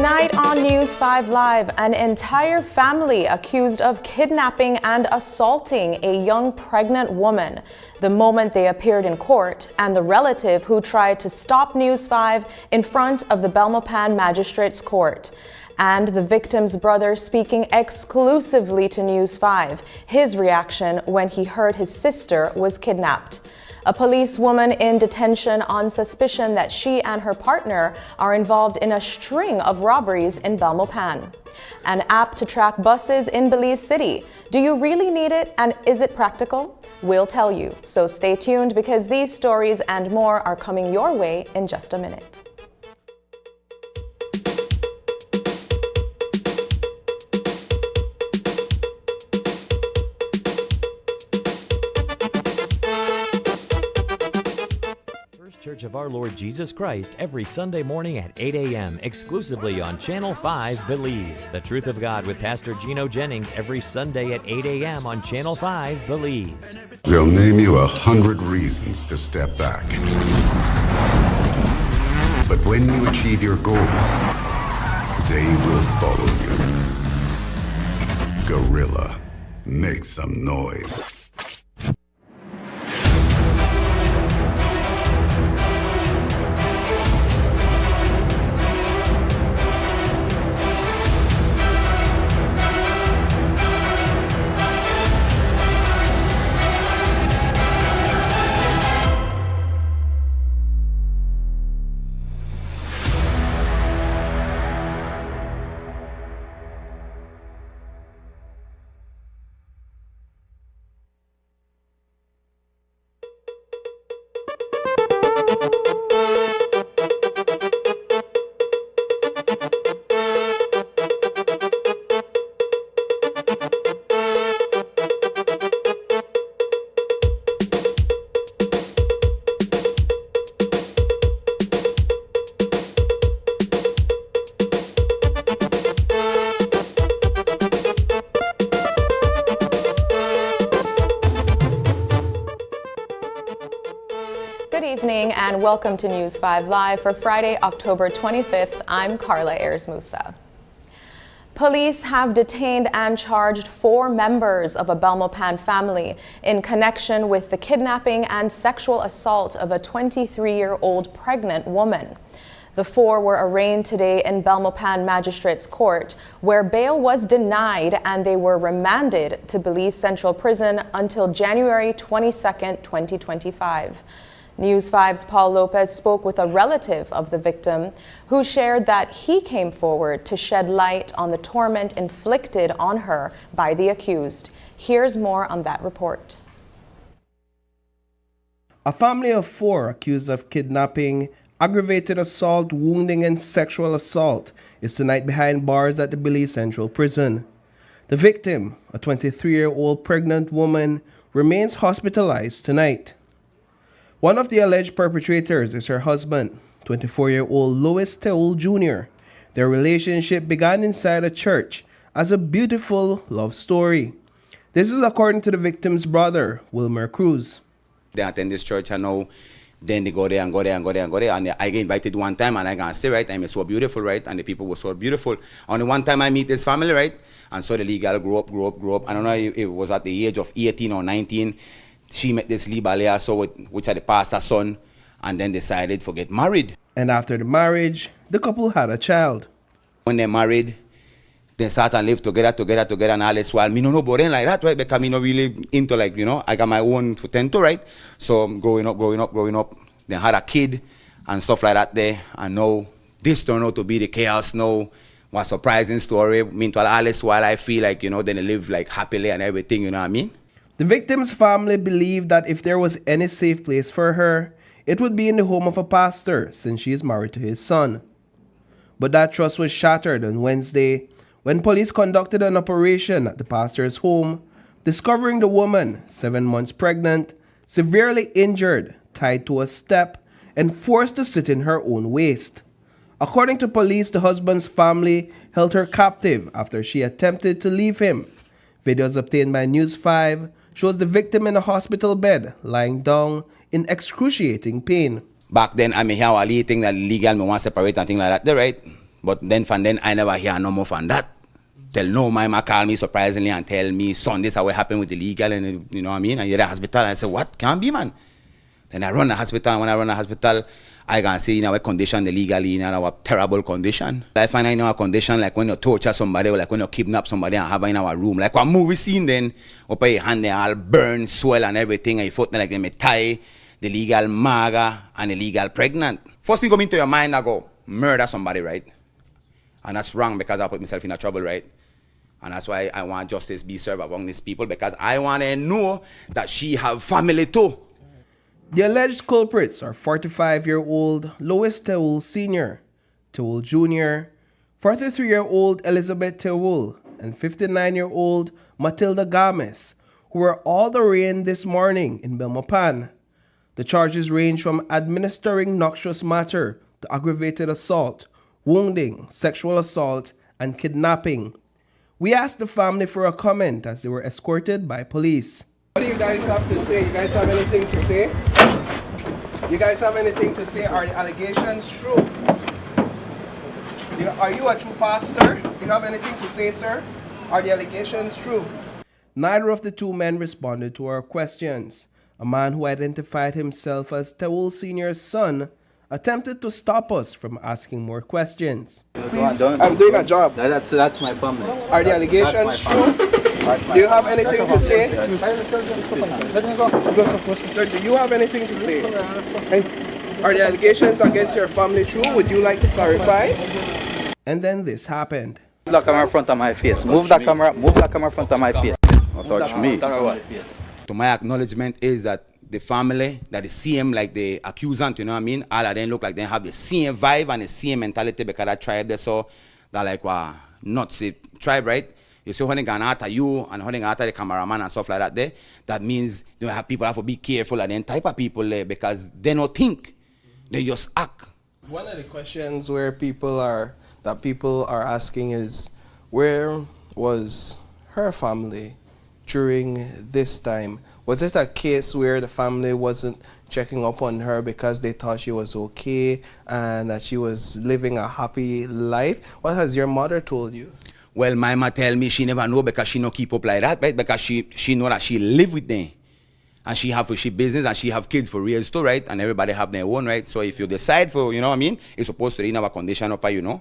Tonight on News 5 Live, an entire family accused of kidnapping and assaulting a young pregnant woman. The moment they appeared in court, and the relative who tried to stop News 5 in front of the Belmopan Magistrates Court. And the victim's brother speaking exclusively to News 5, his reaction when he heard his sister was kidnapped. A policewoman in detention on suspicion that she and her partner are involved in a string of robberies in Belmopan. An app to track buses in Belize City. Do you really need it, and is it practical? We'll tell you. So stay tuned, because these stories and more are coming your way in just a minute. Church of Our Lord Jesus Christ every Sunday morning at 8 a.m. exclusively on Channel 5 Belize. The Truth of God with Pastor Gino Jennings every Sunday at 8 a.m. on Channel 5 Belize. They'll name you 100 reasons to step back. But when you achieve your goal, they will follow you. Gorilla, make some noise. Good evening and welcome to News 5 Live for Friday, October 25th. I'm Carla Ayers Musa. Police have detained and charged 4 members of a Belmopan family in connection with the kidnapping and sexual assault of a 23-year-old pregnant woman. The 4 were arraigned today in Belmopan Magistrates Court, where bail was denied and they were remanded to Belize Central Prison until January 22, 2025. News 5's Paul Lopez spoke with a relative of the victim who shared that he came forward to shed light on the torment inflicted on her by the accused. Here's more on that report. A family of 4 accused of kidnapping, aggravated assault, wounding, and sexual assault is tonight behind bars at the Belize Central Prison. The victim, a 23-year-old pregnant woman, remains hospitalized tonight. One of the alleged perpetrators is her husband, 24-year-old Louis Teul Jr. Their relationship began inside a church as a beautiful love story. This is according to the victim's brother, Wilmer Cruz. They attend this church and now then they go there and go there and go there and go there. And I get invited one time and I can say, right, I'm so beautiful, right? And the people were so beautiful. Only one time I meet this family, right? And so the legal grew up. I don't know if it was at the age of 18 or 19. She met this Libalea, so which are the pastor's son, and then decided to get married. And after the marriage, the couple had a child. When they married, they start and live together, and all this while me no boring like that, right? Because me no really into like, you know, I got my own to tend to, right? So growing up, then had a kid and stuff like that there, and now this turned out to be the chaos now. What surprising story. Meanwhile, all this while I feel like, you know, then they live like happily and everything, you know what I mean? The victim's family believed that if there was any safe place for her, it would be in the home of a pastor since she is married to his son. But that trust was shattered on Wednesday when police conducted an operation at the pastor's home, discovering the woman, 7 months pregnant, severely injured, tied to a step, and forced to sit in her own waste. According to police, the husband's family held her captive after she attempted to leave him. Videos obtained by News 5 shows the victim in a hospital bed, lying down in excruciating pain. Back then, I may hear a little thing that legal, me want to separate and things like that, right? But then from then, I never hear no more from that. Till no, my ma call me surprisingly and tell me, son, this is what happened with the legal, and you know what I mean? And you're at the hospital, and I say, what? Can't be, man. Then I run the hospital, and when I run the hospital, I can see in our condition, the legally in our terrible condition. I find in our condition, like when you torture somebody or like when you kidnap somebody and have her in our room, like a movie scene then, up your hand there all burn, swell and everything, and your foot like them tie, the legal maga and the legal pregnant. First thing come into your mind, I go, murder somebody, right? And that's wrong because I put myself in a trouble, right? And that's why I want justice be served among these people, because I want to know that she have family too. The alleged culprits are 45-year-old Louis Teul Sr., Teul Jr., 43-year-old Elizabeth Teul, and 59-year-old Matilda Games, who were all arraigned this morning in Belmopan. The charges range from administering noxious matter to aggravated assault, wounding, sexual assault, and kidnapping. We asked the family for a comment as they were escorted by police. What do you guys have to say? You guys have anything to say? You guys have anything to say? Are the allegations true? Are you a true pastor? You have anything to say, sir? Are the allegations true? Neither of the 2 men responded to our questions. A man who identified himself as Teul Sr.'s son attempted to stop us from asking more questions. Please, I'm doing a job. That's my family. Are the allegations true? Do you have anything to say? Sir, do you have anything to say? Are the allegations against your family true? Would you like to clarify? And then this happened. Move the camera in front of my face. Move the camera in front of my face. Don't touch me. To my acknowledgement is that the family that is same like the accusant, you know what I mean? All of them look like they have the same vibe and the same mentality because that tribe they saw that like nuts tribe, right? You see when they gone after you and when they gone after the cameraman and stuff like that there, that means you know, people have to be careful of them type of people there because they don't think, they just act. One of the questions where people are asking is, where was her family during this time? Was it a case where the family wasn't checking up on her because they thought she was okay and that she was living a happy life? What has your mother told you? Well, my mama tell me she never know because she no keep up like that, right? Because she know that she live with them. And she have she business and she have kids for real too, right? And everybody have their own, right? So if you decide for, you know what I mean, it's supposed to be in our condition up, you know.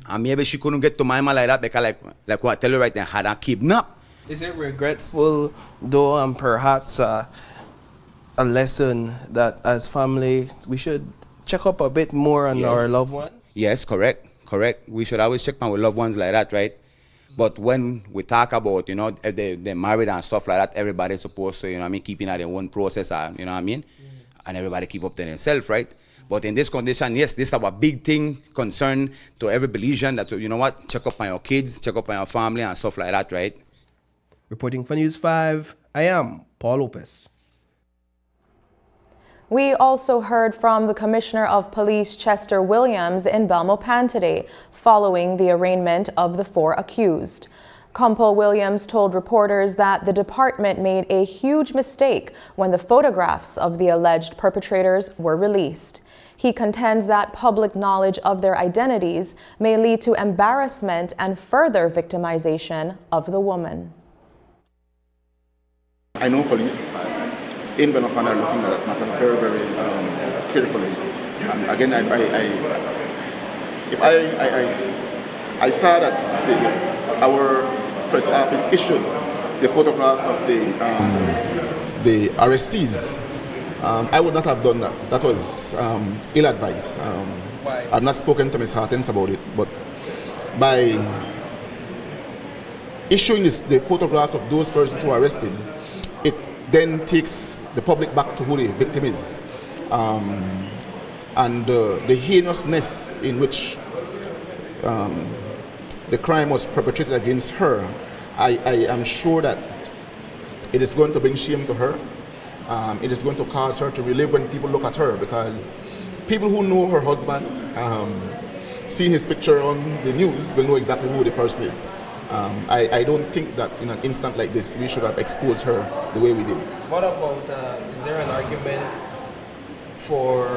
And maybe she couldn't get to my mama like that because like what I tell you right now, had her kidnapped. Is it regretful though, and perhaps a lesson that as family we should check up a bit more on our loved ones? Yes, correct. We should always check on our loved ones like that, right? But when we talk about, you know, if they're married and stuff like that, everybody's supposed to, you know what I mean, keeping at their own process, you know what I mean? And everybody keep up to themselves, right? But in this condition, yes, this is our big thing, concern to every Belizean that, you know what, check up on your kids, check up on your family and stuff like that, right? Reporting for News 5, I am Paul Lopez. We also heard from the Commissioner of Police, Chester Williams, in Belmopan today, following the arraignment of the 4 accused. Compo Williams told reporters that the department made a huge mistake when the photographs of the alleged perpetrators were released. He contends that public knowledge of their identities may lead to embarrassment and further victimization of the woman. I know police in Belmopan are looking at that matter very, very carefully. And again, I saw that our press office issued the photographs of the arrestees. I would not have done that. That was ill-advised. Why? I've not spoken to Ms. Hartens about it, but by issuing the photographs of those persons who are arrested, it then takes the public back to who the victim is. And the heinousness in which the crime was perpetrated against her, I am sure that it is going to bring shame to her. It is going to cause her to relive when people look at her, because people who know her husband, seeing his picture on the news, will know exactly who the person is. I don't think that in an instant like this we should have exposed her the way we did. What about, is there an argument for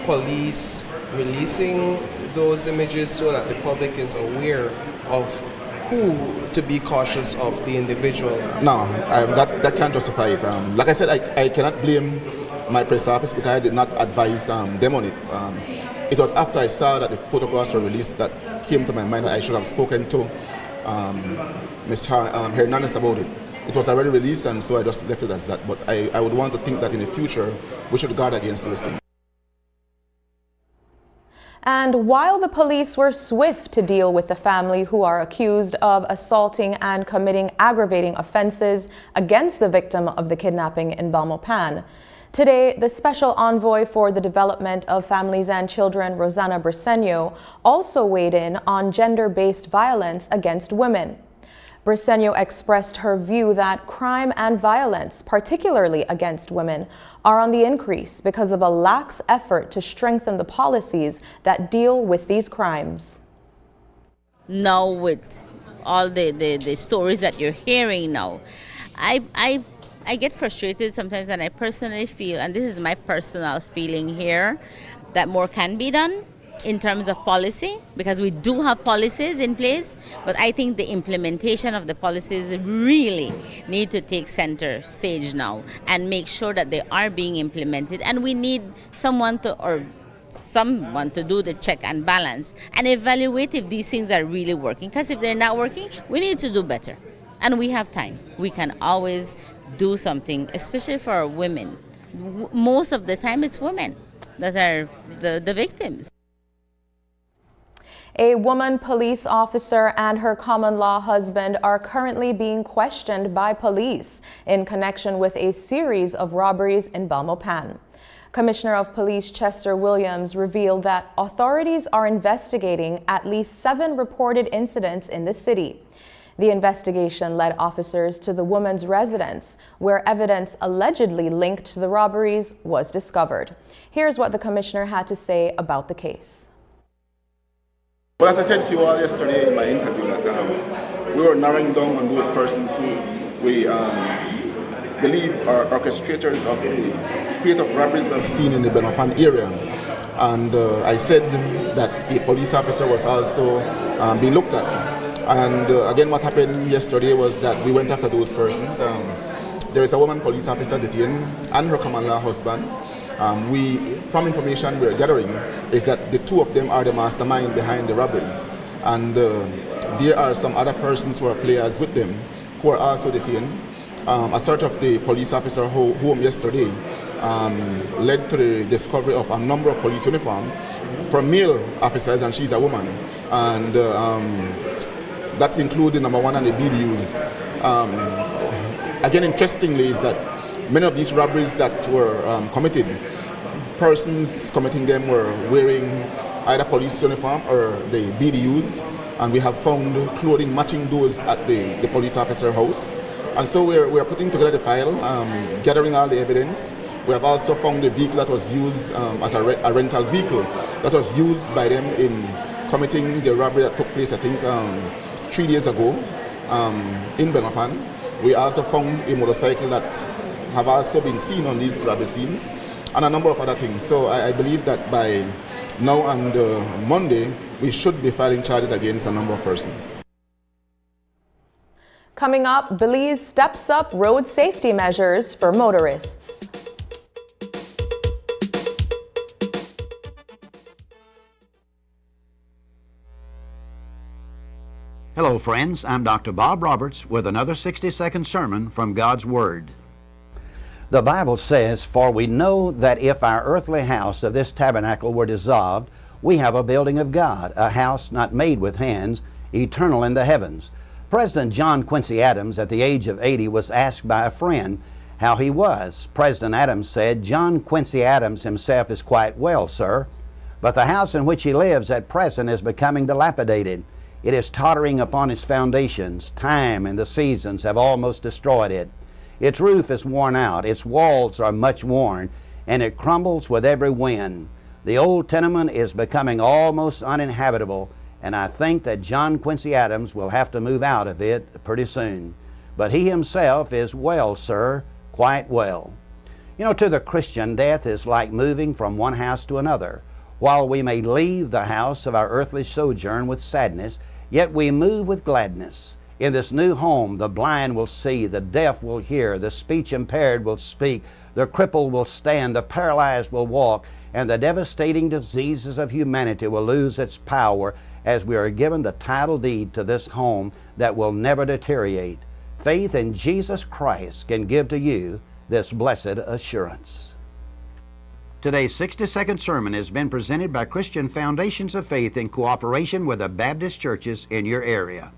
police releasing those images so that the public is aware of who to be cautious of, the individuals? No, that can't justify it. Like I said, I cannot blame my press office because I did not advise them on it. It was after I saw that the photographs were released that came to my mind that I should have spoken to Ms. Hernandez about it. It was already released, and so I just left it as that. But I would want to think that in the future we should guard against those things. And while the police were swift to deal with the family who are accused of assaulting and committing aggravating offenses against the victim of the kidnapping in Belmopan, today the Special Envoy for the Development of Families and Children, Rosanna Briceño, also weighed in on gender-based violence against women. Briceño expressed her view that crime and violence, particularly against women, are on the increase because of a lax effort to strengthen the policies that deal with these crimes. Now with all the stories that you're hearing now, I get frustrated sometimes, and I personally feel, and this is my personal feeling here, that more can be done in terms of policy, because we do have policies in place, but I think the implementation of the policies really need to take center stage now and make sure that they are being implemented. And we need someone to do the check and balance and evaluate if these things are really working, because if they're not working, we need to do better. And we have time. We can always do something, especially for our women. Most of the time it's women that are the victims. A woman police officer and her common-law husband are currently being questioned by police in connection with a series of robberies in Belmopan. Commissioner of Police Chester Williams revealed that authorities are investigating at least 7 reported incidents in the city. The investigation led officers to the woman's residence, where evidence allegedly linked to the robberies was discovered. Here's what the commissioner had to say about the case. Well, as I said to you all yesterday in my interview, that we were narrowing down on those persons who we believe are orchestrators of the spate of robberies we have seen in the Benopan area. And I said that a police officer was also being looked at. And again, what happened yesterday was that we went after those persons. There is a woman police officer detained and her common law husband. From information we're gathering, is that the two of them are the mastermind behind the robberies. And there are some other persons who are players with them who are also detained. A search of the police officer home yesterday led to the discovery of a number of police uniforms for male officers, and she's a woman. And that's including number one and the BDUs. Again, interestingly, is that many of these robberies that were committed, persons committing them were wearing either police uniform or the BDUs, and we have found clothing matching those at the police officer house. And so we're putting together the file, gathering all the evidence. We have also found the vehicle that was used as a rental vehicle that was used by them in committing the robbery that took place, I think, 3 days ago in Benopan. We also found a motorcycle that have also been seen on these robbery scenes, and a number of other things. So I believe that by now and Monday, we should be filing charges against a number of persons. Coming up, Belize steps up road safety measures for motorists. Hello, friends. I'm Dr. Bob Roberts with another 60-second sermon from God's Word. The Bible says, "For we know that if our earthly house of this tabernacle were dissolved, we have a building of God, a house not made with hands, eternal in the heavens." President John Quincy Adams, at the age of 80, was asked by a friend how he was. President Adams said, "John Quincy Adams himself is quite well, sir, but the house in which he lives at present is becoming dilapidated. It is tottering upon its foundations. Time and the seasons have almost destroyed it. Its roof is worn out, its walls are much worn, and it crumbles with every wind. The old tenement is becoming almost uninhabitable, and I think that John Quincy Adams will have to move out of it pretty soon. But he himself is well, sir, quite well." You know, to the Christian, death is like moving from one house to another. While we may leave the house of our earthly sojourn with sadness, yet we move with gladness. In this new home, the blind will see, the deaf will hear, the speech impaired will speak, the crippled will stand, the paralyzed will walk, and the devastating diseases of humanity will lose its power as we are given the title deed to this home that will never deteriorate. Faith in Jesus Christ can give to you this blessed assurance. Today's 60-second sermon has been presented by Christian Foundations of Faith in cooperation with the Baptist churches in your area.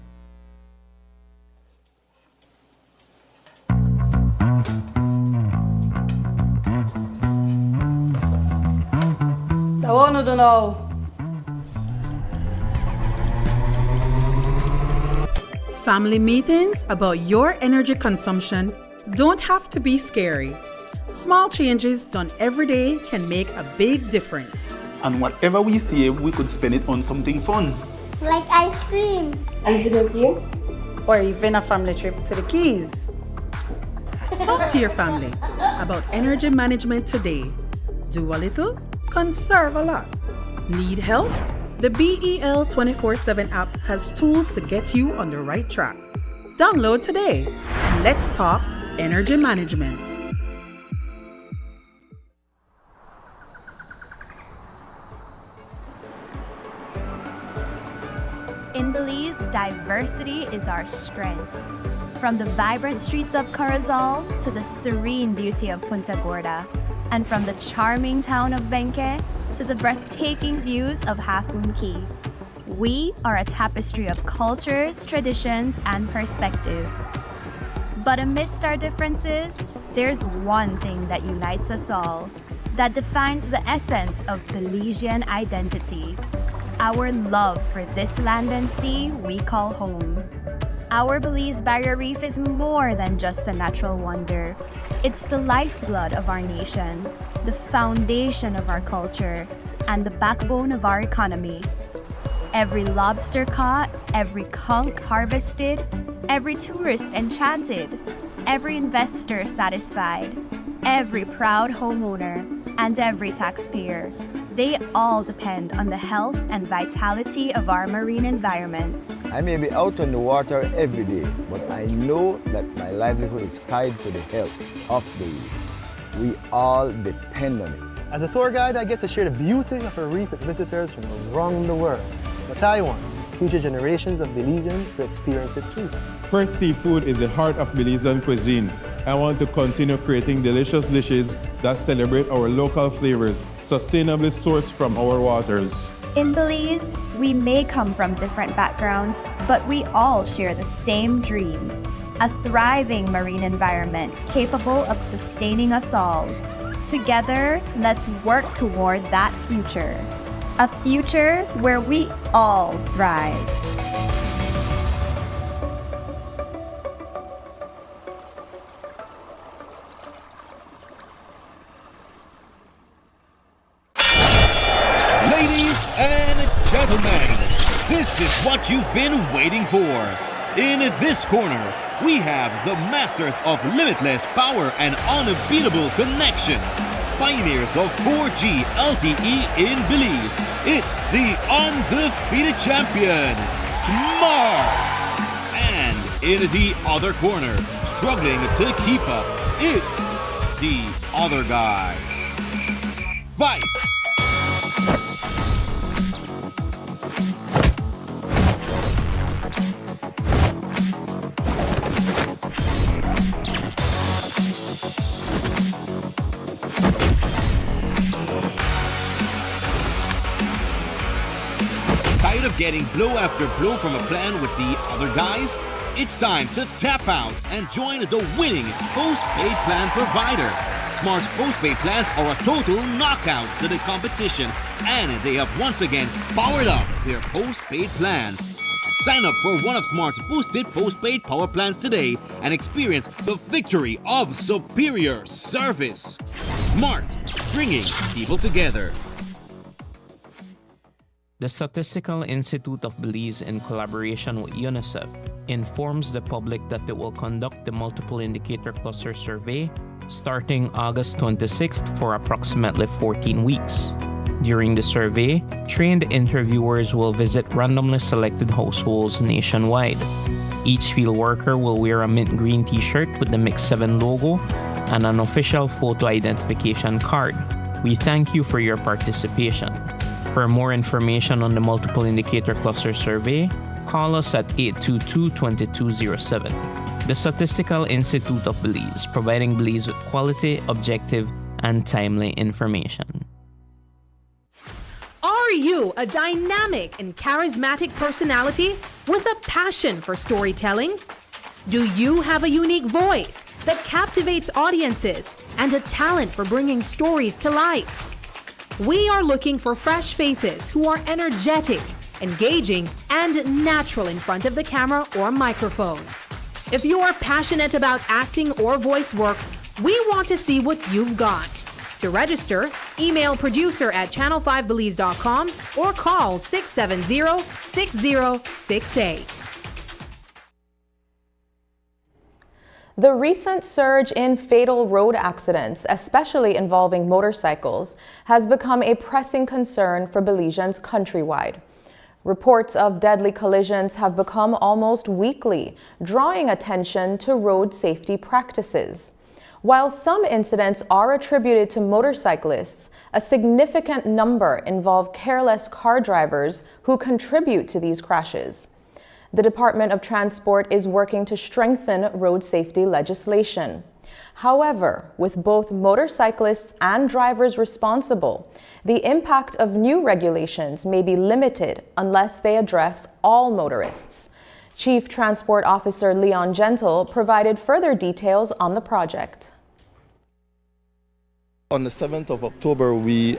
I want to know. Family meetings about your energy consumption don't have to be scary. Small changes done every day can make a big difference. And whatever we save, we could spend it on something fun. Like ice cream. And video here? Or even a family trip to the Keys. Talk to your family about energy management today. Do a little, conserve a lot. Need help? The BEL 24/7 app has tools to get you on the right track. Download today and let's talk energy management. In Belize, diversity is our strength. From the vibrant streets of Corozal to the serene beauty of Punta Gorda, and from the charming town of Benque to the breathtaking views of Half Moon Key. We are a tapestry of cultures, traditions, and perspectives. But amidst our differences, there's one thing that unites us all, that defines the essence of Belizean identity. Our love for this land and sea we call home. Our Belize Barrier Reef is more than just a natural wonder. It's the lifeblood of our nation, the foundation of our culture, and the backbone of our economy. Every lobster caught, every conch harvested, every tourist enchanted, every investor satisfied, every proud homeowner, and every taxpayer. They all depend on the health and vitality of our marine environment. I may be out on the water every day, but I know that my livelihood is tied to the health of the reef. We all depend on it. As a tour guide, I get to share the beauty of a reef with visitors from around the world. What I want, future generations of Belizeans to experience it too. Fresh seafood is the heart of Belizean cuisine. I want to continue creating delicious dishes that celebrate our local flavors, sustainably sourced from our waters. In Belize, we may come from different backgrounds, but we all share the same dream. A thriving marine environment capable of sustaining us all. Together, let's work toward that future. A future where we all thrive. Ladies and gentlemen, this is what you've been waiting for. In this corner, we have the masters of limitless power and unbeatable connection. Pioneers of 4G LTE in Belize. It's the undefeated champion, Smart. And in the other corner, struggling to keep up, it's the other guy. Fight! Tired of getting blow after blow from a plan with the other guys? It's time to tap out and join the winning postpaid plan provider. Smart's postpaid plans are a total knockout to the competition, and they have once again powered up their postpaid plans. Sign up for one of Smart's boosted postpaid power plans today and experience the victory of superior service. Smart, bringing people together. The Statistical Institute of Belize, in collaboration with UNICEF, informs the public that they will conduct the Multiple Indicator Cluster Survey starting August 26th for approximately 14 weeks. During the survey, trained interviewers will visit randomly selected households nationwide. Each field worker will wear a mint green t-shirt with the Mix 7 logo and an official photo identification card. We thank you for your participation. For more information on the Multiple Indicator Cluster Survey, call us at 822-2207. The Statistical Institute of Belize, providing Belize with quality, objective, and timely information. Are you a dynamic and charismatic personality with a passion for storytelling? Do you have a unique voice that captivates audiences and a talent for bringing stories to life? We are looking for fresh faces who are energetic, engaging, and natural in front of the camera or microphone. If you are passionate about acting or voice work, we want to see what you've got. To register, email producer@channel5belize.com or call 670-6068. The recent surge in fatal road accidents, especially involving motorcycles, has become a pressing concern for Belizeans countrywide. Reports of deadly collisions have become almost weekly, drawing attention to road safety practices. While some incidents are attributed to motorcyclists, a significant number involve careless car drivers who contribute to these crashes. The Department of Transport is working to strengthen road safety legislation. However, with both motorcyclists and drivers responsible, the impact of new regulations may be limited unless they address all motorists. Chief Transport Officer Leon Gentle provided further details on the project. On the 7th of October, we,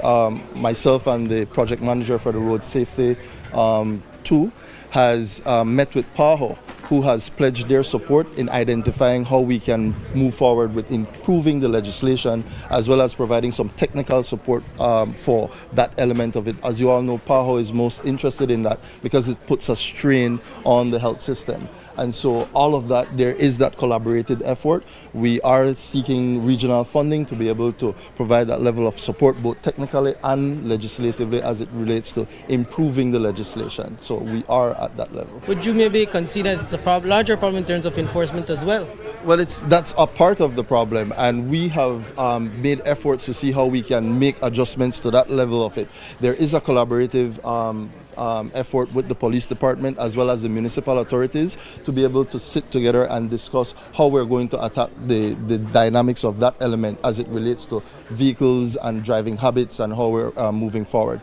myself and the project manager for the road safety 2, has met with PAHO, who has pledged their support in identifying how we can move forward with improving the legislation, as well as providing some technical support for that element of it. As you all know, PAHO is most interested in that because it puts a strain on the health system. And so all of that, there is that collaborated effort. We are seeking regional funding to be able to provide that level of support, both technically and legislatively, as it relates to improving the legislation. So we are at that level. Would you maybe consider it's a larger problem in terms of enforcement as well? Well, that's a part of the problem, and we have made efforts to see how we can make adjustments to that level of it. There is a collaborative effort with the police department as well as the municipal authorities to be able to sit together and discuss how we're going to attack the dynamics of that element as it relates to vehicles and driving habits and how we're moving forward.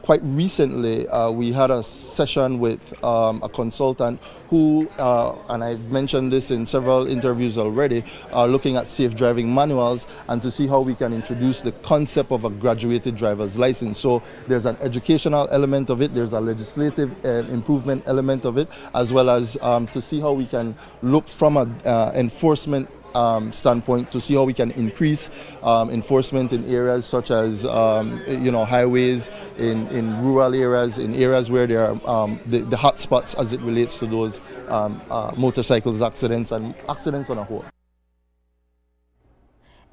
Quite recently, we had a session with a consultant who, and I've mentioned this in several interviews already, are looking at safe driving manuals and to see how we can introduce the concept of a graduated driver's license. So there's an educational element of it, there's a legislative improvement element of it, as well as to see how we can look from an enforcement standpoint to see how we can increase enforcement in areas such as highways, in rural areas, in areas where there are the hot spots as it relates to those motorcycles accidents and accidents on a whole.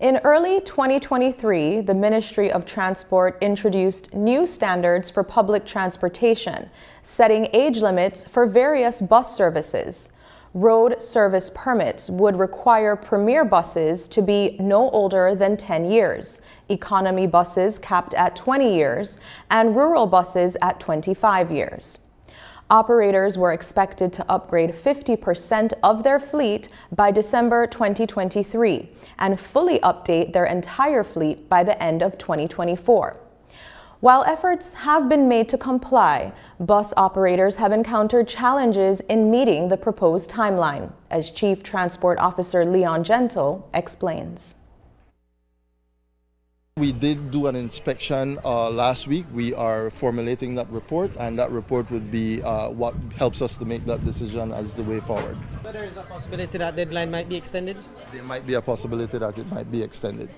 In early 2023, the Ministry of Transport introduced new standards for public transportation, setting age limits for various bus services. Road service permits would require premier buses to be no older than 10 years, economy buses capped at 20 years, and rural buses at 25 years. Operators were expected to upgrade 50% of their fleet by December 2023 and fully update their entire fleet by the end of 2024. While efforts have been made to comply, bus operators have encountered challenges in meeting the proposed timeline, as Chief Transport Officer Leon Gentle explains. We did do an inspection last week. We are formulating that report, and that report would be what helps us to make that decision as the way forward. But there is a possibility that deadline might be extended? There might be a possibility that it might be extended.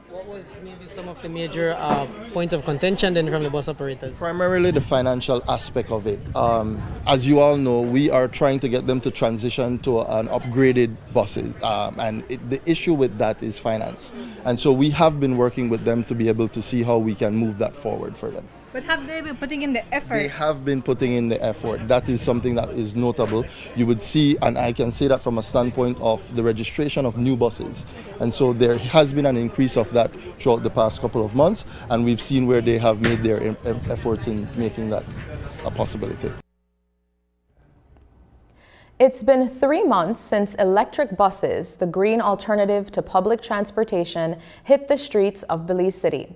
What was maybe some of the major points of contention then from the bus operators? Primarily the financial aspect of it. As you all know, we are trying to get them to transition to an upgraded buses, and the issue with that is finance. And so we have been working with them to be able to see how we can move that forward for them. But have they been putting in the effort? They have been putting in the effort. That is something that is notable. You would see, and I can say that from a standpoint of the registration of new buses. And so there has been an increase of that throughout the past couple of months, and we've seen where they have made their efforts in making that a possibility. It's been 3 months since electric buses, the green alternative to public transportation, hit the streets of Belize City.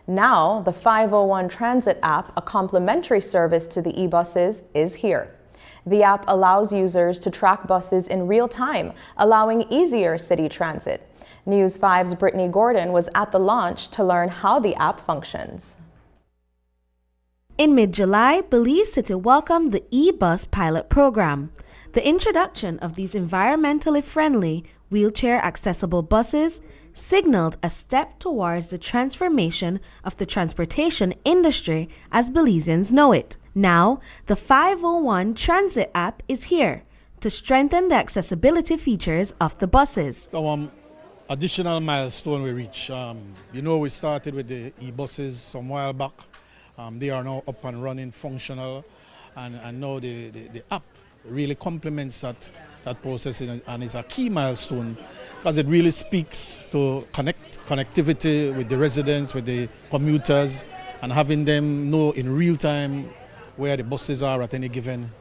Now, the 501 Transit app, a complimentary service to the e-buses, is here. The app allows users to track buses in real time, allowing easier city transit. News 5's Brittany Gordon was at the launch to learn how the app functions. In mid-July, Belize City welcomed the e-bus pilot program. The introduction of these environmentally friendly, wheelchair-accessible buses signaled a step towards the transformation of the transportation industry as Belizeans know it. Now, the 501 Transit app is here to strengthen the accessibility features of the buses. Additional milestone we reach. We started with the e-buses some while back. They are now up and running, functional, and now the app really complements that process, and is a key milestone because it really speaks to connectivity with the residents, with the commuters, and having them know in real time where the buses are at any given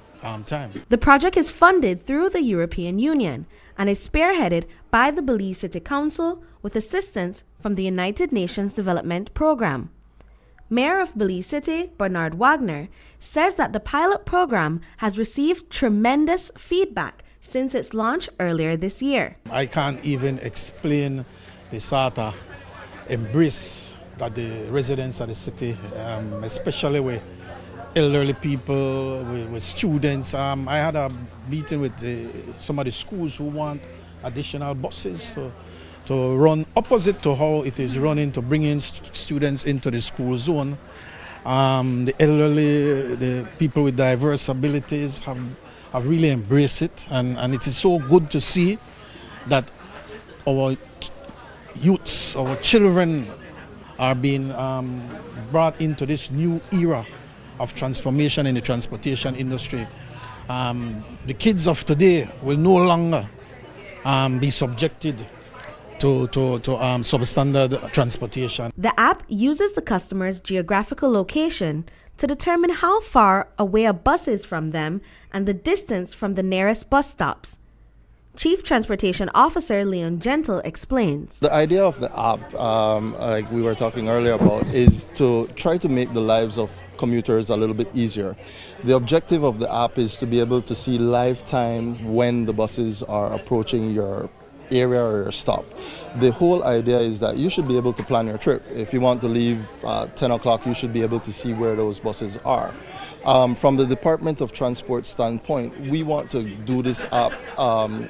time. The project is funded through the European Union and is spearheaded by the Belize City Council with assistance from the United Nations Development Programme. Mayor of Belize City, Bernard Wagner, says that the pilot program has received tremendous feedback since its launch earlier this year. I can't even explain the sort of embrace that the residents of the city, especially with elderly people, with students. I had a meeting with some of the schools who want additional buses to run opposite to how it is running, to bring in students into the school zone. The elderly, the people with diverse abilities have really embraced it, and it is so good to see that our youths, our children are being brought into this new era of transformation in the transportation industry. The kids of today will no longer be subjected to substandard transportation. The app uses the customer's geographical location to determine how far away a bus is from them and the distance from the nearest bus stops. Chief Transportation Officer Leon Gentle explains. The idea of the app, like we were talking earlier about, is to try to make the lives of commuters a little bit easier. The objective of the app is to be able to see live time when the buses are approaching your area or your stop. The whole idea is that you should be able to plan your trip. If you want to leave 10 o'clock, you should be able to see where those buses are. From the Department of Transport standpoint, we want to do this app,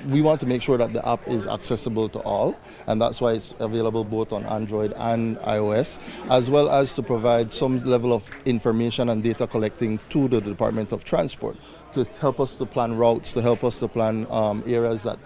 we want to make sure that the app is accessible to all, and that's why it's available both on Android and iOS, as well as to provide some level of information and data collecting to the Department of Transport to help us to plan routes, to help us to plan areas that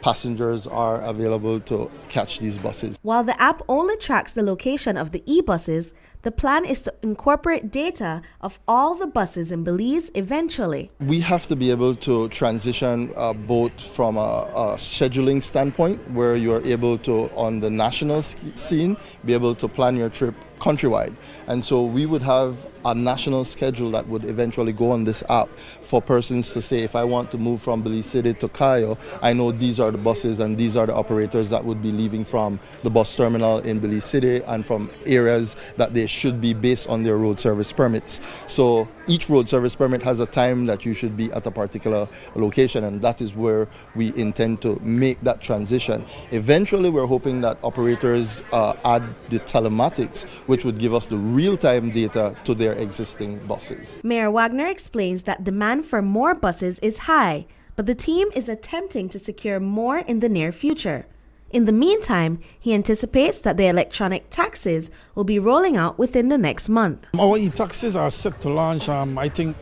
passengers are available to catch these buses. While the app only tracks the location of the e-buses, the plan is to incorporate data of all the buses in Belize eventually. We have to be able to transition both from a scheduling standpoint, where you are able to, on the national scene, be able to plan your trip countrywide. And so we would have a national schedule that would eventually go on this app for persons to say, if I want to move from Belize City to Cayo, I know these are the buses and these are the operators that would be leaving from the bus terminal in Belize City and from areas that they should be based on their road service permits. So each road service permit has a time that you should be at a particular location, and that is where we intend to make that transition. Eventually, we're hoping that operators add the telematics, which would give us the real-time data to their existing buses. Mayor Wagner explains that demand for more buses is high, but the team is attempting to secure more in the near future. In the meantime, he anticipates that the electronic taxes will be rolling out within the next month. Our e-taxis are set to launch, I think,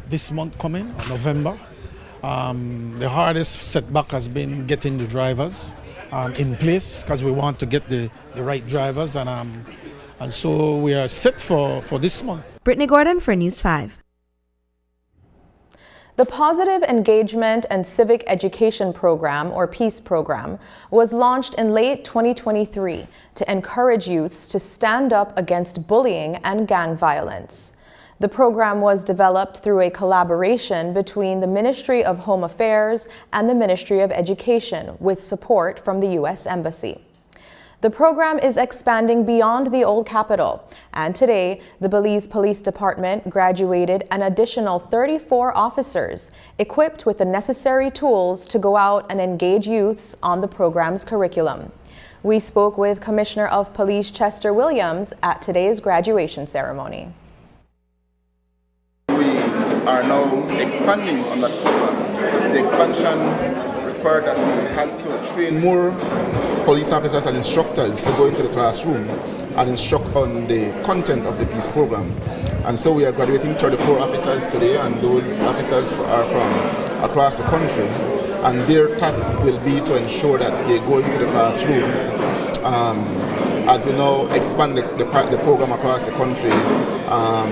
this month coming, November. The hardest setback has been getting the drivers in place, because we want to get the right drivers, and so we are set for this month. Brittany Gordon for News 5. The Positive Engagement and Civic Education Program, or PEACE program, was launched in late 2023 to encourage youths to stand up against bullying and gang violence. The program was developed through a collaboration between the Ministry of Home Affairs and the Ministry of Education, with support from the U.S. Embassy. The program is expanding beyond the Old Capitol, and today, the Belize Police Department graduated an additional 34 officers equipped with the necessary tools to go out and engage youths on the program's curriculum. We spoke with Commissioner of Police Chester Williams at today's graduation ceremony. We are now expanding on that program. The expansion required that we had to train more police officers and instructors to go into the classroom and instruct on the content of the PEACE program. And so we are graduating 34 officers today, and those officers are from across the country. And their task will be to ensure that they go into the classrooms. As we now expand the program across the country,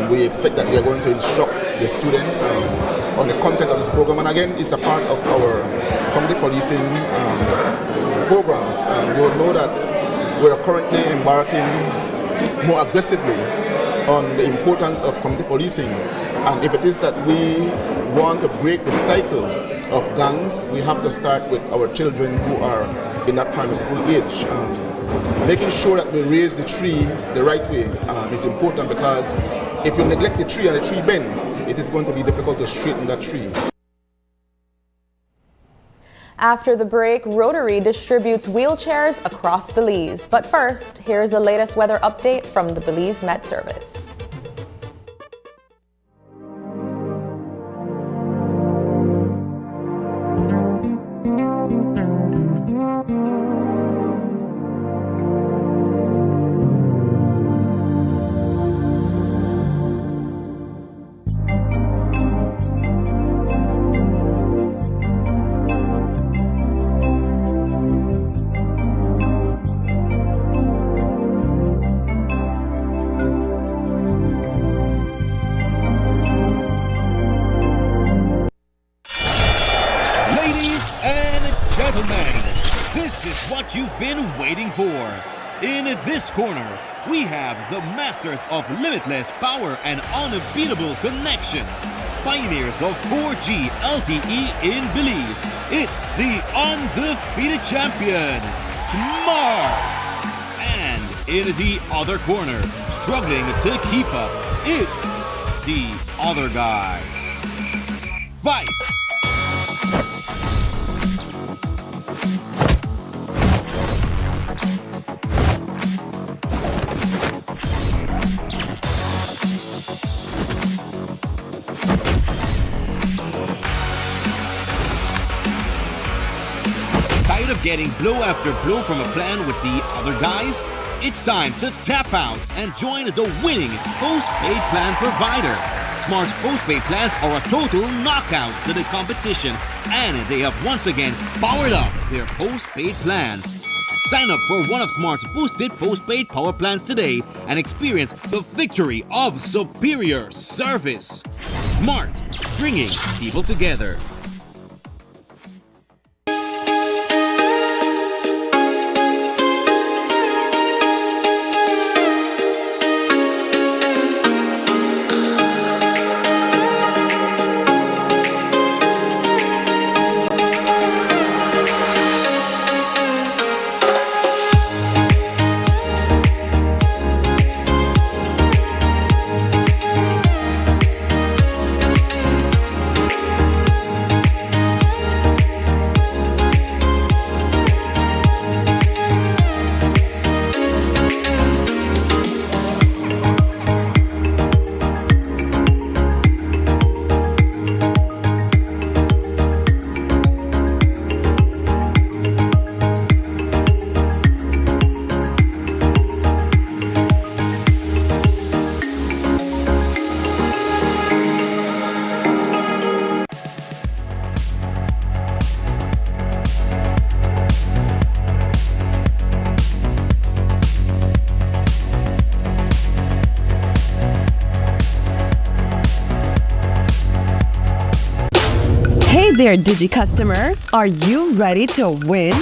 we expect that they are going to instruct the students on the content of this program. And again, it's a part of our community policing programs. You will know that we are currently embarking more aggressively on the importance of community policing. And if it is that we want to break the cycle of gangs, we have to start with our children who are in that primary school age. Making sure that we raise the tree the right way is important, because if you neglect the tree and the tree bends, it is going to be difficult to straighten that tree. After the break, Rotary distributes wheelchairs across Belize. But first, here's the latest weather update from the Belize Met Service. what you've been waiting for. In this corner, we have the masters of limitless power and unbeatable connection. Pioneers of 4G LTE in Belize. It's the undefeated champion, Smart. And in the other corner, struggling to keep up, it's the other guy. Fight! Tired of getting blow after blow from a plan with the other guys? It's time to tap out and join the winning postpaid plan provider. Smart's postpaid plans are a total knockout to the competition, and they have once again powered up their postpaid plans. Sign up for one of Smart's boosted postpaid power plans today and experience the victory of superior service. Smart, bringing people together. Hey there, Digi customer. Are you ready to win?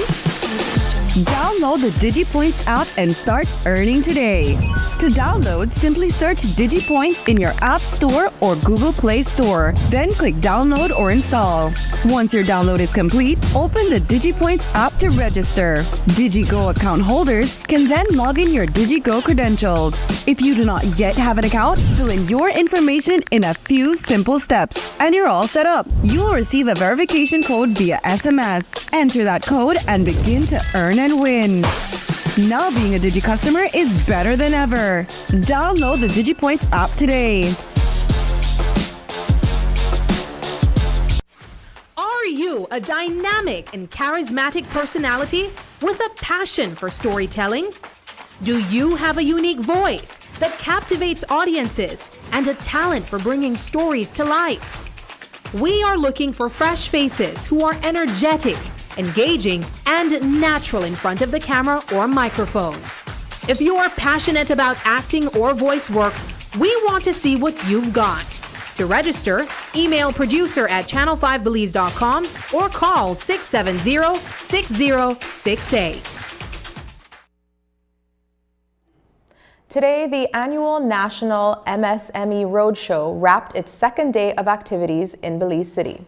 Download the DigiPoints app and start earning today. To download, simply search DigiPoints in your App Store or Google Play Store. Then click download or install. Once your download is complete, open the DigiPoints app to register. DigiGo account holders can then log in your DigiGo credentials. If you do not yet have an account, fill in your information in a few simple steps, and you're all set up. You will receive a verification code via SMS. Enter that code and begin to earn and win. Now being a Digi customer is better than ever. Download the DigiPoints app today. Are you a dynamic and charismatic personality with a passion for storytelling? Do you have a unique voice that captivates audiences and a talent for bringing stories to life? We are looking for fresh faces who are energetic, engaging, and natural in front of the camera or microphone. If you are passionate about acting or voice work, we want to see what you've got. To register, email producer@channel5belize.com or call 670-6068. Today, the annual National MSME Roadshow wrapped its second day of activities in Belize City.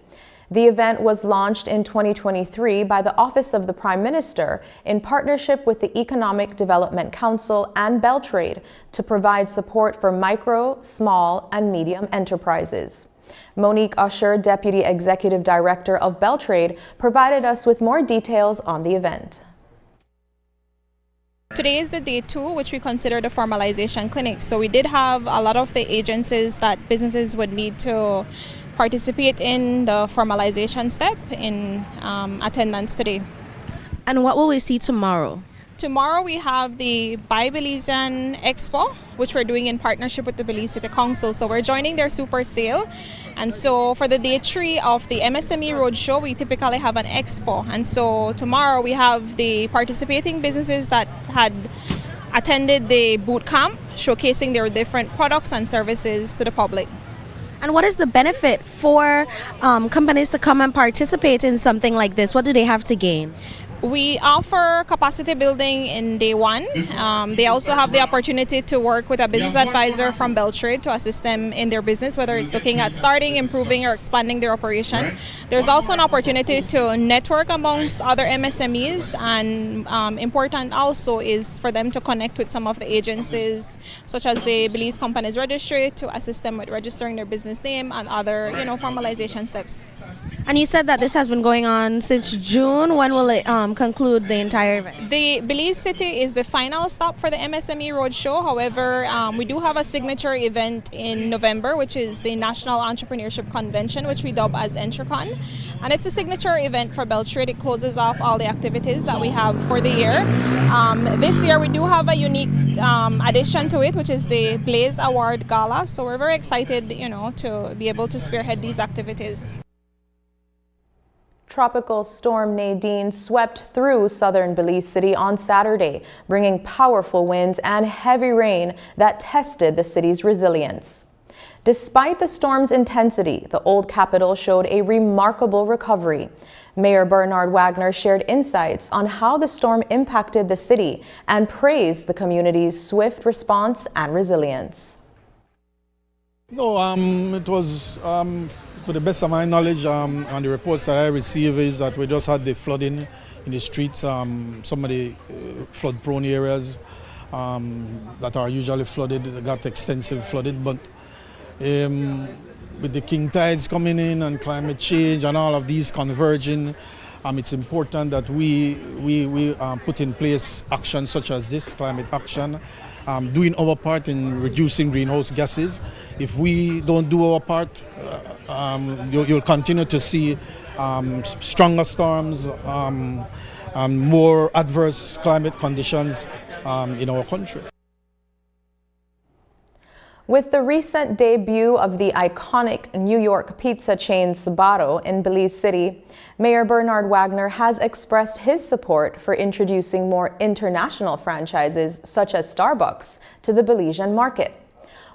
The event was launched in 2023 by the Office of the Prime Minister in partnership with the Economic Development Council and Beltrade to provide support for micro, small, and medium enterprises. Monique Usher, Deputy Executive Director of Beltrade, provided us with more details on the event. Today is the day 2, which we consider the formalization clinic. So we did have a lot of the agencies that businesses would need to participate in the formalization step in attendance today. And what will we see tomorrow? Tomorrow we have the Buy Belizean Expo, which we're doing in partnership with the Belize City Council. So we're joining their super sale. And so for the day 3 of the MSME Roadshow, we typically have an expo. And so tomorrow we have the participating businesses that had attended the boot camp, showcasing their different products and services to the public. And what is the benefit for companies to come and participate in something like this? What do they have to gain? We offer capacity building in day one. They also have the opportunity to work with a business advisor from Beltrade to assist them in their business, whether it's looking at starting, improving, or expanding their operation. There's also an opportunity to network amongst other MSMEs, and important also is for them to connect with some of the agencies, such as the Belize Companies Registry, to assist them with registering their business name and other, formalization steps. And you said that this has been going on since June. When will it conclude the entire event? The Belize City is the final stop for the MSME Roadshow. However, we do have a signature event in November, which is the National Entrepreneurship Convention, which we dub as Entricon. And it's a signature event for Beltrade. It closes off all the activities that we have for the year. This year we do have a unique addition to it, which is the Blaze Award Gala. So we're very excited, to be able to spearhead these activities. Tropical storm Nadine swept through southern Belize City on Saturday, bringing powerful winds and heavy rain that tested the city's resilience. Despite the storm's intensity, the old capital showed a remarkable recovery. Mayor Bernard Wagner shared insights on how the storm impacted the city and praised the community's swift response and resilience. No, it was, to the best of my knowledge, and the reports that I receive is that we just had the flooding in the streets, some of the flood-prone areas that are usually flooded, got extensive flooded, but with the king tides coming in and climate change and all of these converging, it's important that we put in place actions such as this, climate action, doing our part in reducing greenhouse gases. If we don't do our part, you'll continue to see stronger storms and more adverse climate conditions in our country. With the recent debut of the iconic New York pizza chain Sbarro in Belize City, Mayor Bernard Wagner has expressed his support for introducing more international franchises such as Starbucks to the Belizean market.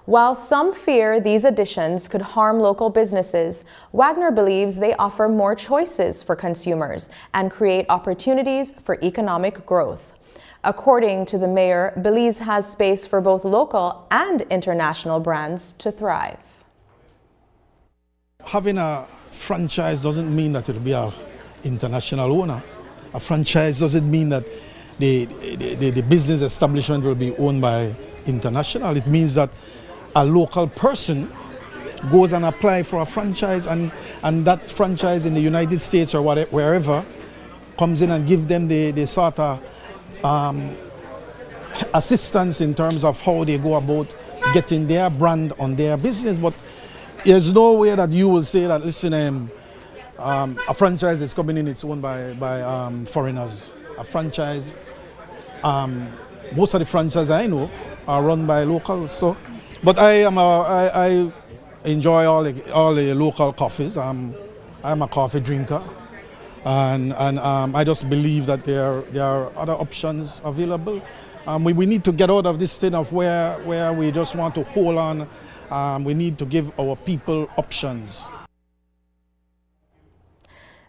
While some fear these additions could harm local businesses, Wagner believes they offer more choices for consumers and create opportunities for economic growth. According to the mayor, Belize has space for both local and international brands to thrive. Having a franchise doesn't mean that it'll be an international owner. A franchise doesn't mean that the business establishment will be owned by international. It means that a local person goes and applies for a franchise, and that franchise in the United States or wherever comes in and give them the sort of assistance in terms of how they go about getting their brand on their business. But there's no way that you will say that, listen, a franchise is coming in, it's owned by foreigners. A franchise, most of the franchises I know are run by locals. So, but I enjoy all the local coffees. I'm a coffee drinker. And I just believe that there are other options available. We need to get out of this thing of where we just want to hold on. We need to give our people options.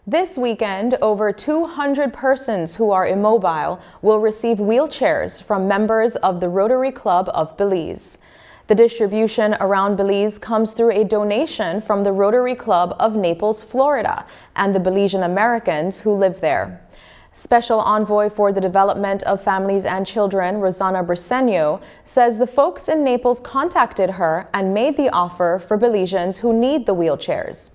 This weekend, over 200 persons who are immobile will receive wheelchairs from members of the Rotary Club of Belize. The distribution around Belize comes through a donation from the Rotary Club of Naples, Florida, and the Belizean Americans who live there. Special Envoy for the Development of Families and Children, Rosanna Briceño, says the folks in Naples contacted her and made the offer for Belizeans who need the wheelchairs.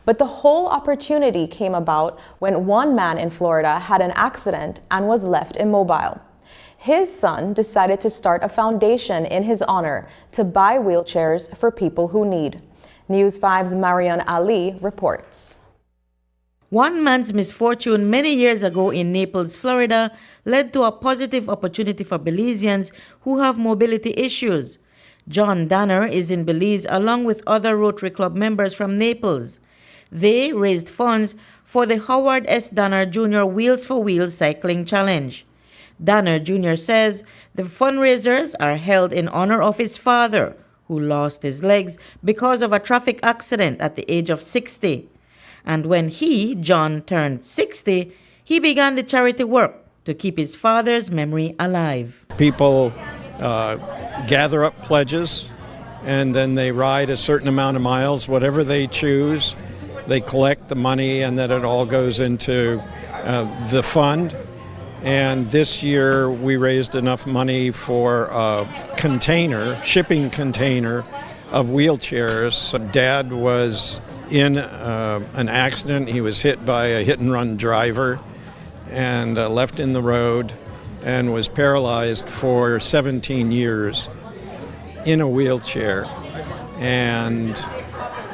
But the whole opportunity came about when one man in Florida had an accident and was left immobile. His son decided to start a foundation in his honor to buy wheelchairs for people who need. News 5's Marian Ali reports. One man's misfortune many years ago in Naples, Florida, led to a positive opportunity for Belizeans who have mobility issues. John Danner is in Belize along with other Rotary Club members from Naples. They raised funds for the Howard S. Danner Jr. Wheels for Wheels Cycling Challenge. Danner Jr. says the fundraisers are held in honor of his father, who lost his legs because of a traffic accident at the age of 60. And when he, John, turned 60, He began the charity work to keep his father's memory alive. People gather up pledges, and then they ride a certain amount of miles, whatever they choose. They collect the money, and then it all goes into the fund. And this year we raised enough money for a shipping container of wheelchairs. Dad was in an accident. He was hit by a hit-and-run driver and left in the road and was paralyzed for 17 years in a wheelchair. And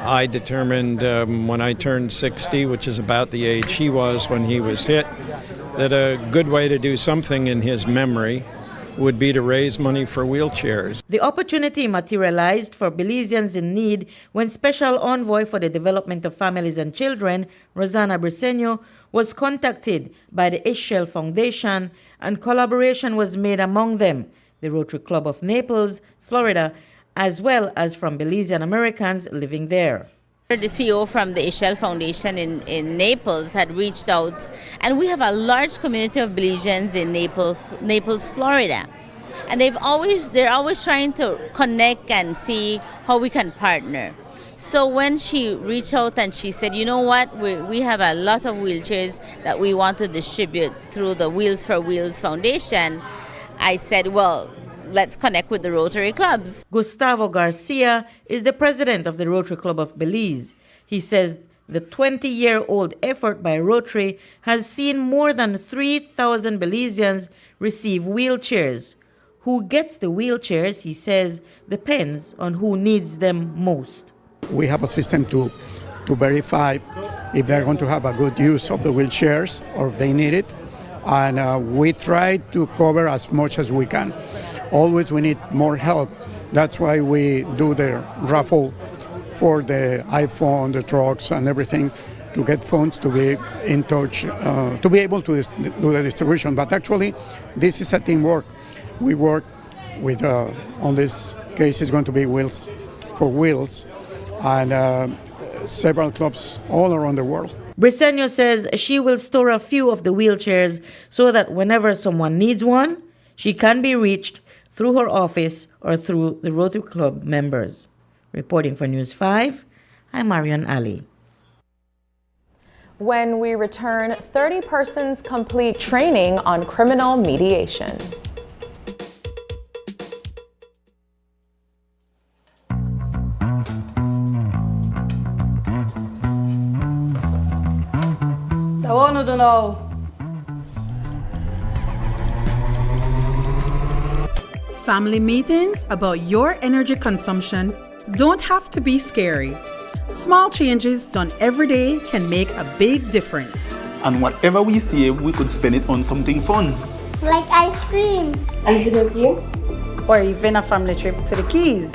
I determined when I turned 60, which is about the age he was when he was hit, that a good way to do something in his memory would be to raise money for wheelchairs. The opportunity materialized for Belizeans in need when Special Envoy for the Development of Families and Children, Rosanna Briceño, was contacted by the Ishel Foundation, and collaboration was made among them, the Rotary Club of Naples, Florida, as well as from Belizean Americans living there. The CEO from the Ishel Foundation in Naples had reached out, and we have a large community of Belizeans in Naples, Florida. And they're always trying to connect and see how we can partner. So when she reached out and she said, you know what, we have a lot of wheelchairs that we want to distribute through the Wheels for Wheels Foundation, I said, well, let's connect with the Rotary clubs. Gustavo Garcia is the president of the Rotary Club of Belize. He says the 20-year-old effort by Rotary has seen more than 3,000 Belizeans receive wheelchairs. Who gets the wheelchairs, he says, depends on who needs them most. We have a system to verify if they're going to have a good use of the wheelchairs or if they need it. And we try to cover as much as we can. Always we need more help. That's why we do the raffle for the iPhone, the trucks and everything to get funds to be in touch, to be able to do the distribution. But actually, this is a teamwork. We work with, on this case, it's going to be Wheels for Wheels, and several clubs all around the world. Briceño says she will store a few of the wheelchairs so that whenever someone needs one, she can be reached through her office or through the Rotary Club members. Reporting for News 5, I'm Marian Ali. When we return, 30 persons complete training on criminal mediation. I want to know. Family meetings about your energy consumption don't have to be scary. Small changes done every day can make a big difference. And whatever we save, we could spend it on something fun. Like ice cream. A video game. Or even a family trip to the Keys.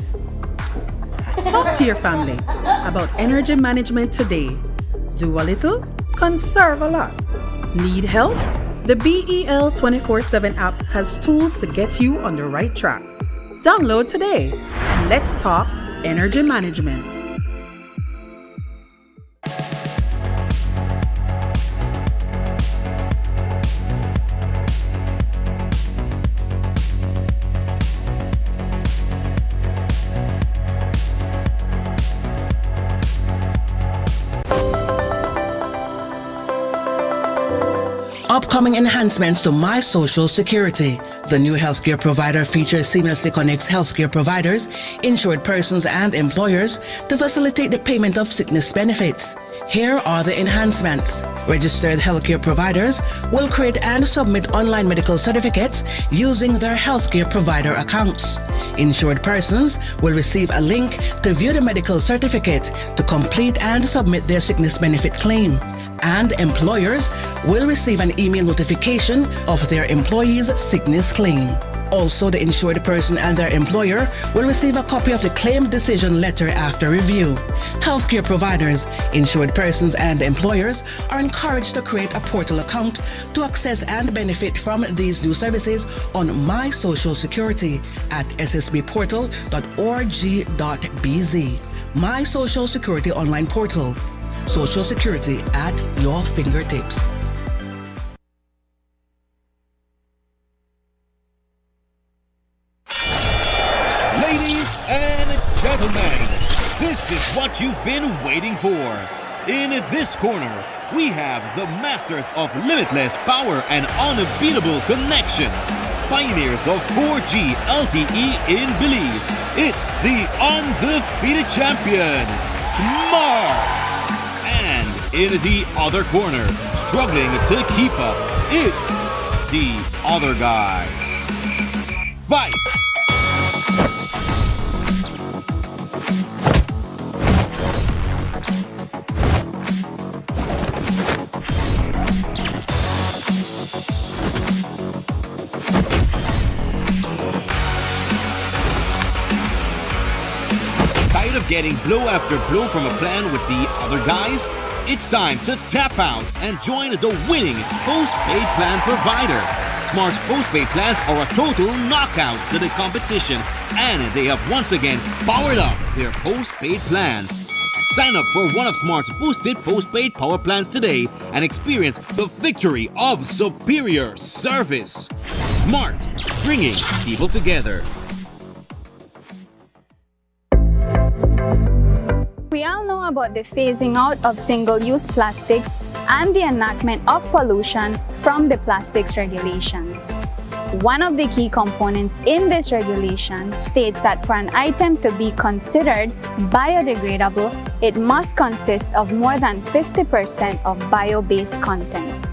Talk to your family about energy management today. Do a little, conserve a lot. Need help? The BEL 24/7 app has tools to get you on the right track. Download today and let's talk energy management. Upcoming enhancements to My Social Security. The new healthcare provider feature seamlessly connects healthcare providers, insured persons, and employers to facilitate the payment of sickness benefits. Here are the enhancements. Registered healthcare providers will create and submit online medical certificates using their healthcare provider accounts. Insured persons will receive a link to view the medical certificate to complete and submit their sickness benefit claim. And employers will receive an email notification of their employee's sickness claim. Also, the insured person and their employer will receive a copy of the claim decision letter after review. Healthcare providers, insured persons, and employers are encouraged to create a portal account to access and benefit from these new services on My Social Security at ssbportal.org.bz. My Social Security online portal. Social Security at your fingertips. and gentlemen, this is what you've been waiting for. In this corner, we have the masters of limitless power and unbeatable connection. Pioneers of 4G LTE in Belize. It's the undefeated champion, Smart. And in the other corner, struggling to keep up, it's the other guy. Fight! Tired of getting blow after blow from a plan with the other guys? It's time to tap out and join the winning postpaid plan provider. Smart's postpaid plans are a total knockout to the competition, and they have once again powered up their postpaid plans. Sign up for one of Smart's boosted postpaid power plans today and experience the victory of superior service. Smart, bringing people together. We all know about the phasing out of single-use plastics and the enactment of pollution from the plastics regulations. One of the key components in this regulation states that for an item to be considered biodegradable, it must consist of more than 50% of bio-based content.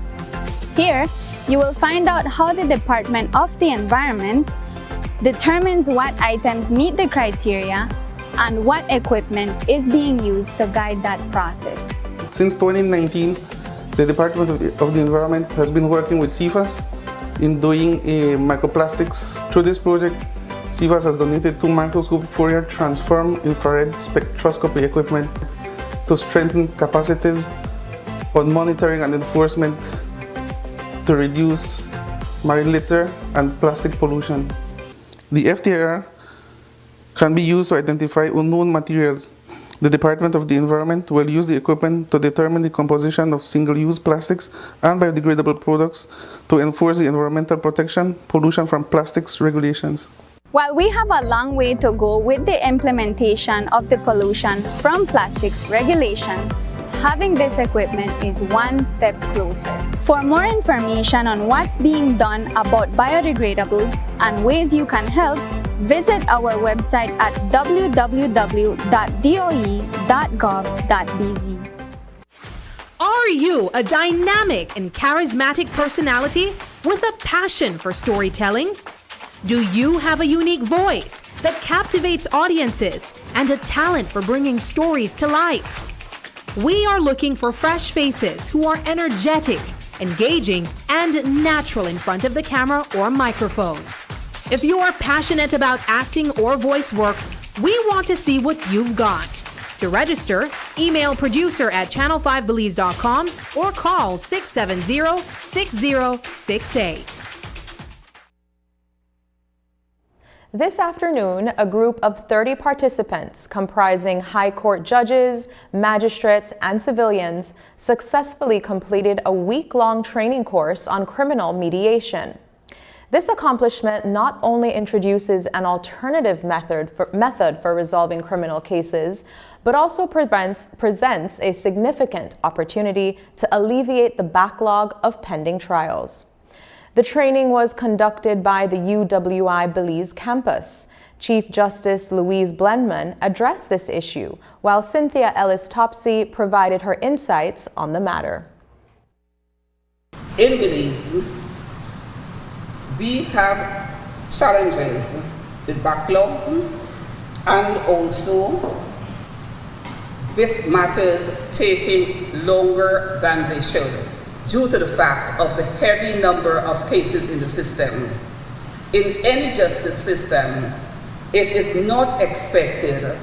Here, you will find out how the Department of the Environment determines what items meet the criteria and what equipment is being used to guide that process. Since 2019, the Department of the Environment has been working with CIFAS in doing microplastics. Through this project, CIFAS has donated 2 microscope Fourier transform infrared spectroscopy equipment to strengthen capacities on monitoring and enforcement to reduce marine litter and plastic pollution. The FTIR can be used to identify unknown materials. The Department of the Environment will use the equipment to determine the composition of single-use plastics and biodegradable products to enforce the environmental protection, pollution from plastics regulations. While we have a long way to go with the implementation of the pollution from plastics regulation, having this equipment is one step closer. For more information on what's being done about biodegradables and ways you can help, visit our website at www.doe.gov.bz. Are you a dynamic and charismatic personality with a passion for storytelling? Do you have a unique voice that captivates audiences and a talent for bringing stories to life? We are looking for fresh faces who are energetic, engaging, and natural in front of the camera or microphone. If you are passionate about acting or voice work, we want to see what you've got. To register, email producer@channel5belize.com or call 670-6068. This afternoon, a group of 30 participants comprising high court judges, magistrates, and civilians successfully completed a week-long training course on criminal mediation. This accomplishment not only introduces an alternative method for resolving criminal cases, but also presents a significant opportunity to alleviate the backlog of pending trials. The training was conducted by the UWI Belize campus. Chief Justice Louise Blendman addressed this issue, while Cynthia Ellis-Topsy provided her insights on the matter. In Belize, we have challenges with backlogs and also with matters taking longer than they should, due to the fact of the heavy number of cases in the system. In any justice system, it is not expected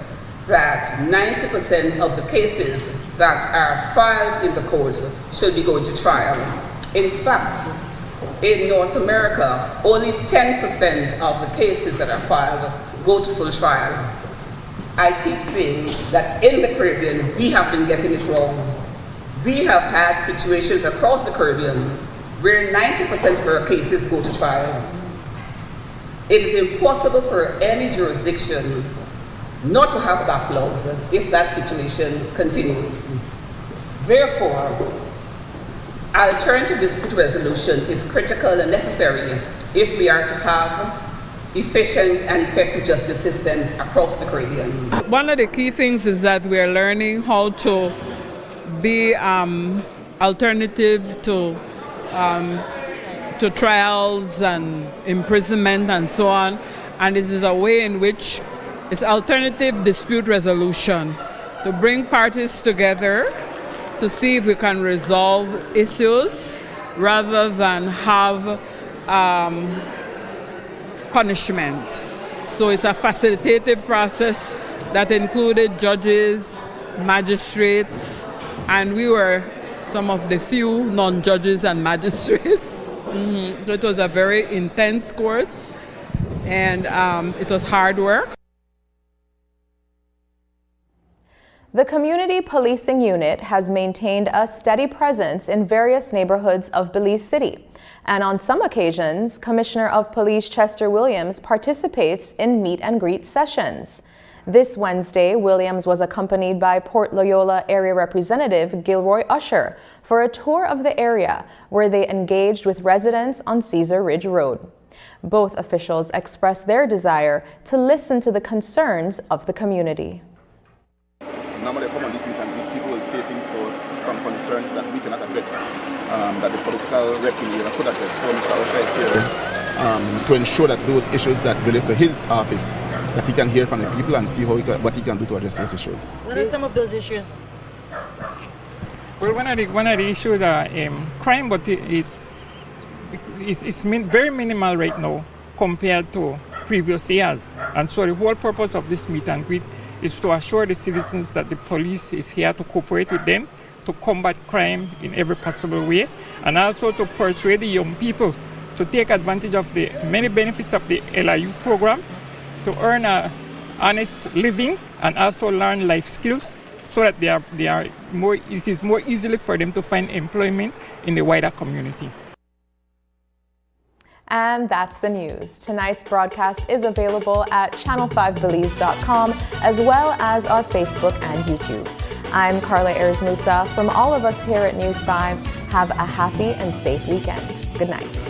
that 90% of the cases that are filed in the courts should be going to trial. In fact, in North America, only 10% of the cases that are filed go to full trial. I keep saying that in the Caribbean, we have been getting it wrong. We have had situations across the Caribbean where 90% of our cases go to trial. It is impossible for any jurisdiction not to have backlogs if that situation continues. Therefore, alternative dispute resolution is critical and necessary if we are to have efficient and effective justice systems across the Caribbean. One of the key things is that we are learning how to be alternative to trials and imprisonment and so on. And this is a way in which it's alternative dispute resolution, to bring parties together to see if we can resolve issues rather than have punishment. So it's a facilitative process that included judges, magistrates, and we were some of the few non-judges and magistrates. So it was a very intense course, and it was hard work. The Community Policing Unit has maintained a steady presence in various neighborhoods of Belize City. And on some occasions, Commissioner of Police Chester Williams participates in meet and greet sessions. This Wednesday, Williams was accompanied by Port Loyola Area Representative Gilroy Usher for a tour of the area where they engaged with residents on Cesar Ridge Road. Both officials expressed their desire to listen to the concerns of the community. Normally, come on this meet and greet, people will say things to us, some concerns that we cannot address, that the political representative could address. So Mr. Usher is here to ensure that those issues that relate to his office, that he can hear from the people and see how what he can do to address those issues. What are some of those issues? Well, one of the issues are crime, but it's very minimal right now compared to previous years. And so the whole purpose of this meet and greet is to assure the citizens that the police is here to cooperate with them, to combat crime in every possible way, and also to persuade the young people to take advantage of the many benefits of the LIU program, to earn an honest living and also learn life skills so that it is more easily for them to find employment in the wider community. And that's the news. Tonight's broadcast is available at channel5belize.com as well as our Facebook and YouTube. I'm Carla Ayers Musa. From all of us here at News 5, have a happy and safe weekend. Good night.